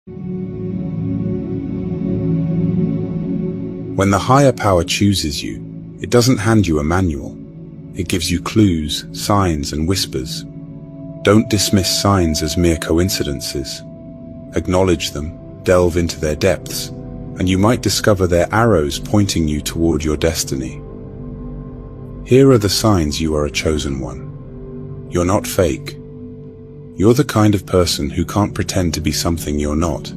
When the higher power chooses you, it doesn't hand you a manual. It gives you clues, signs, and whispers. Don't dismiss signs as mere coincidences. Acknowledge them, delve into their depths, and you might discover they're arrows pointing you toward your destiny. Here are the signs you are a chosen one. You're not fake. You're the kind of person who can't pretend to be something you're not.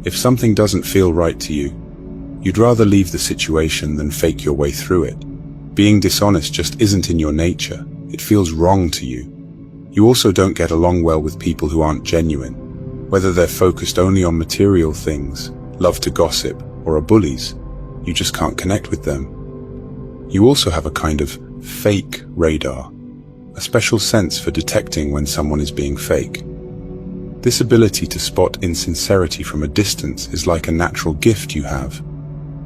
If something doesn't feel right to you, you'd rather leave the situation than fake your way through it. Being dishonest just isn't in your nature. It feels wrong to you. You also don't get along well with people who aren't genuine, whether they're focused only on material things, love to gossip, or are bullies. You just can't connect with them. You also have a kind of fake radar, a special sense for detecting when someone is being fake. This ability to spot insincerity from a distance is like a natural gift you have.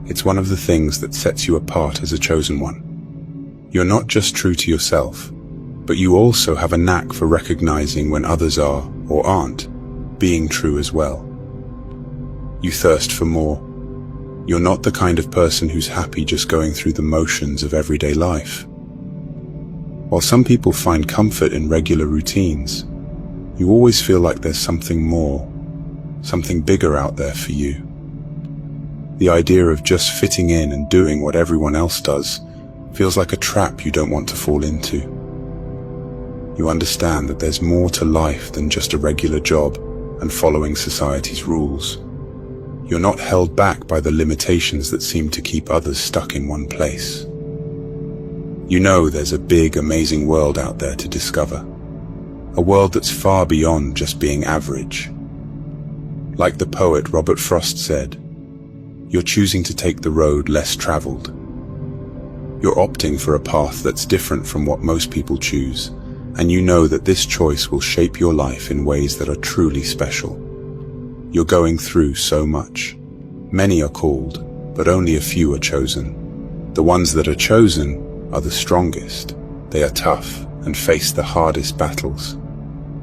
It's one of the things that sets you apart as a chosen one. You're not just true to yourself, but you also have a knack for recognizing when others are, or aren't, being true as well. You thirst for more. You're not the kind of person who's happy just going through the motions of everyday life. While some people find comfort in regular routines, you always feel like there's something more, something bigger out there for you. The idea of just fitting in and doing what everyone else does feels like a trap you don't want to fall into. You understand that there's more to life than just a regular job and following society's rules. You're not held back by the limitations that seem to keep others stuck in one place. You know there's a big, amazing world out there to discover. A world that's far beyond just being average. Like the poet Robert Frost said, you're choosing to take the road less traveled. You're opting for a path that's different from what most people choose, and you know that this choice will shape your life in ways that are truly special. You're going through so much. Many are called, but only a few are chosen. The ones that are chosen are the strongest. They are tough and face the hardest battles.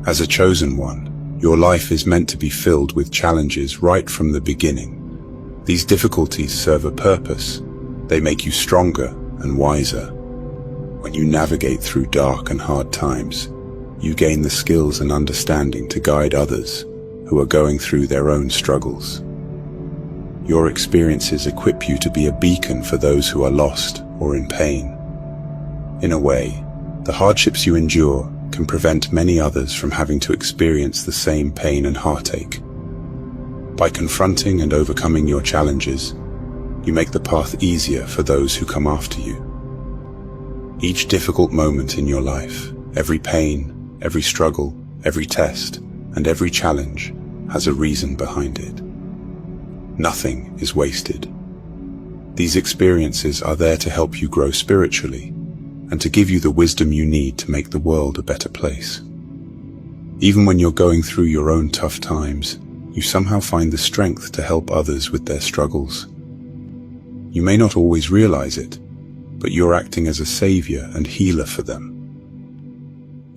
As a chosen one, your life is meant to be filled with challenges right from the beginning. These difficulties serve a purpose. They make you stronger and wiser. When you navigate through dark and hard times, you gain the skills and understanding to guide others who are going through their own struggles. Your experiences equip you to be a beacon for those who are lost or in pain. In a way, the hardships you endure can prevent many others from having to experience the same pain and heartache. By confronting and overcoming your challenges, you make the path easier for those who come after you. Each difficult moment in your life, every pain, every struggle, every test, and every challenge has a reason behind it. Nothing is wasted. These experiences are there to help you grow spiritually and to give you the wisdom you need to make the world a better place. Even when you're going through your own tough times, you somehow find the strength to help others with their struggles. You may not always realize it, but you're acting as a savior and healer for them.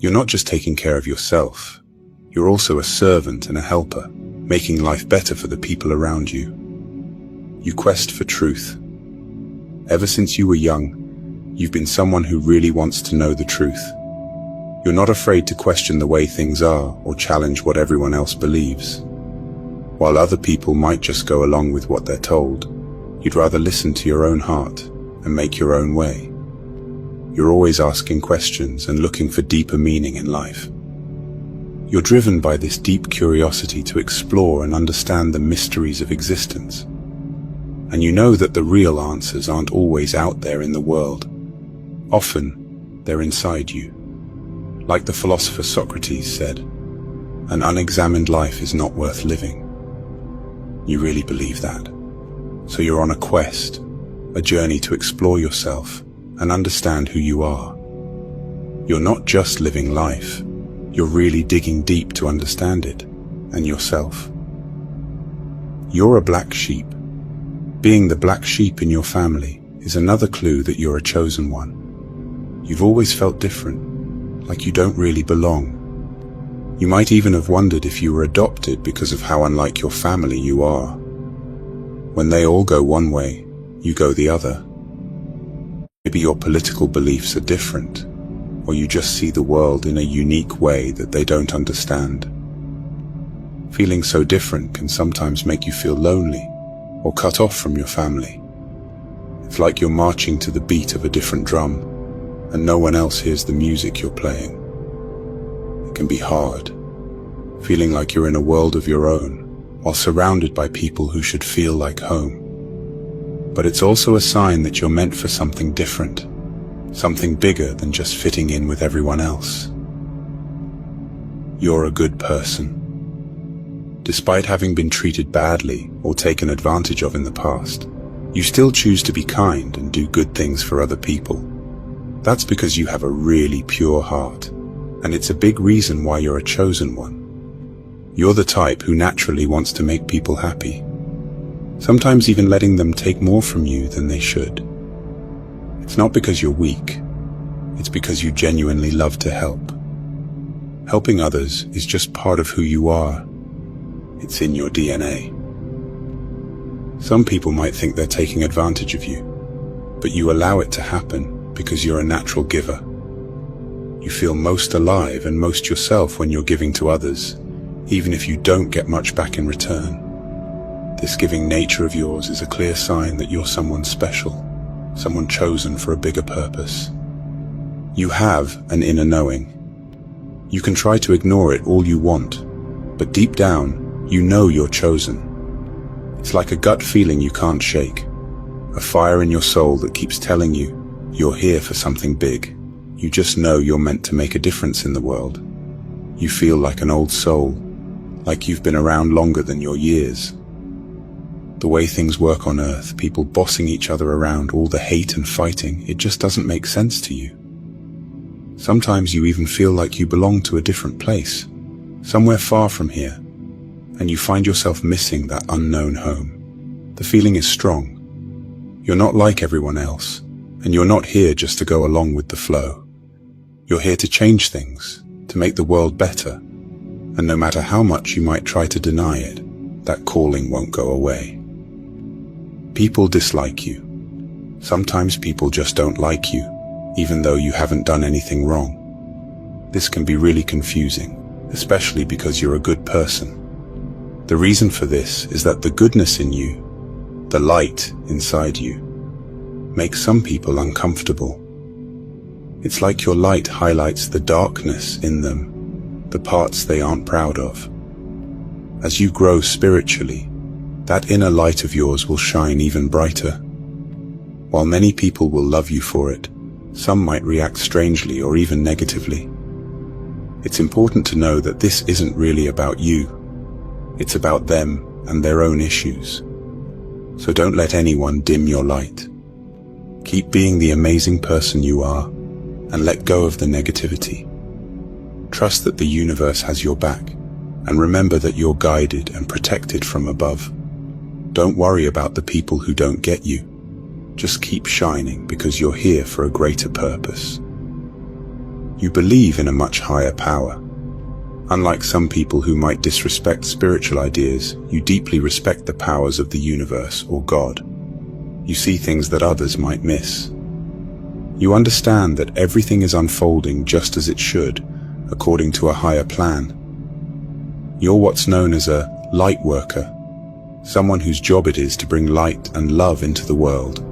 You're not just taking care of yourself, you're also a servant and a helper, making life better for the people around you. You quest for truth. Ever since you were young, you've been someone who really wants to know the truth. You're not afraid to question the way things are or challenge what everyone else believes. While other people might just go along with what they're told, you'd rather listen to your own heart and make your own way. You're always asking questions and looking for deeper meaning in life. You're driven by this deep curiosity to explore and understand the mysteries of existence. And you know that the real answers aren't always out there in the world. Often, they're inside you. Like the philosopher Socrates said, an unexamined life is not worth living. You really believe that. So you're on a quest, a journey to explore yourself and understand who you are. You're not just living life, you're really digging deep to understand it and yourself. You're a black sheep. Being the black sheep in your family is another clue that you're a chosen one. You've always felt different, like you don't really belong. You might even have wondered if you were adopted because of how unlike your family you are. When they all go one way, you go the other. Maybe your political beliefs are different, or you just see the world in a unique way that they don't understand. Feeling so different can sometimes make you feel lonely or cut off from your family. It's like you're marching to the beat of a different drum, and no one else hears the music you're playing. It can be hard, feeling like you're in a world of your own, while surrounded by people who should feel like home. But it's also a sign that you're meant for something different, something bigger than just fitting in with everyone else. You're a good person. Despite having been treated badly or taken advantage of in the past, you still choose to be kind and do good things for other people. That's because you have a really pure heart, and it's a big reason why you're a chosen one. You're the type who naturally wants to make people happy, sometimes even letting them take more from you than they should. It's not because you're weak, it's because you genuinely love to help. Helping others is just part of who you are. It's in your DNA. Some people might think they're taking advantage of you, but you allow it to happen because you're a natural giver. You feel most alive and most yourself when you're giving to others, even if you don't get much back in return. This giving nature of yours is a clear sign that you're someone special, someone chosen for a bigger purpose. You have an inner knowing. You can try to ignore it all you want, but deep down, you know you're chosen. It's like a gut feeling you can't shake, a fire in your soul that keeps telling you you're here for something big. You just know you're meant to make a difference in the world. You feel like an old soul, like you've been around longer than your years. The way things work on Earth, people bossing each other around, all the hate and fighting, it just doesn't make sense to you. Sometimes you even feel like you belong to a different place, somewhere far from here, and you find yourself missing that unknown home. The feeling is strong. You're not like everyone else, and you're not here just to go along with the flow. You're here to change things, to make the world better, and no matter how much you might try to deny it, that calling won't go away. People dislike you. Sometimes people just don't like you, even though you haven't done anything wrong. This can be really confusing, especially because you're a good person. The reason for this is that the goodness in you, the light inside you, makes some people uncomfortable. It's like your light highlights the darkness in them, the parts they aren't proud of. As you grow spiritually, that inner light of yours will shine even brighter. While many people will love you for it, some might react strangely or even negatively. It's important to know that this isn't really about you. It's about them and their own issues. So don't let anyone dim your light. Keep being the amazing person you are, and let go of the negativity. Trust that the universe has your back, and remember that you're guided and protected from above. Don't worry about the people who don't get you. Just keep shining because you're here for a greater purpose. You believe in a much higher power. Unlike some people who might disrespect spiritual ideas, you deeply respect the powers of the universe or God. You see things that others might miss. You understand that everything is unfolding just as it should, according to a higher plan. You're what's known as a light worker, someone whose job it is to bring light and love into the world.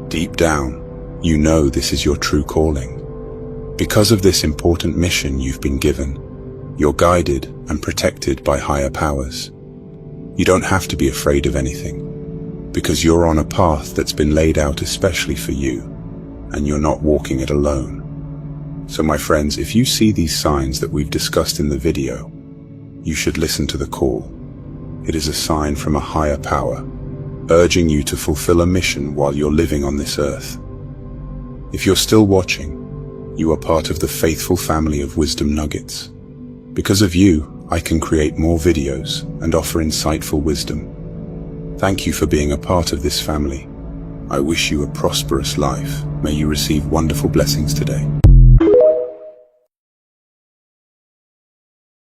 Deep down, you know this is your true calling. Because of this important mission you've been given, you're guided and protected by higher powers. You don't have to be afraid of anything, because you're on a path that's been laid out especially for you, and you're not walking it alone. So my friends, if you see these signs that we've discussed in the video, you should listen to the call. It is a sign from a higher power, urging you to fulfill a mission while you're living on this earth. If you're still watching, you are part of the faithful family of Wisdom Nuggets. Because of you, I can create more videos and offer insightful wisdom. Thank you for being a part of this family. I wish you a prosperous life. May you receive wonderful blessings today.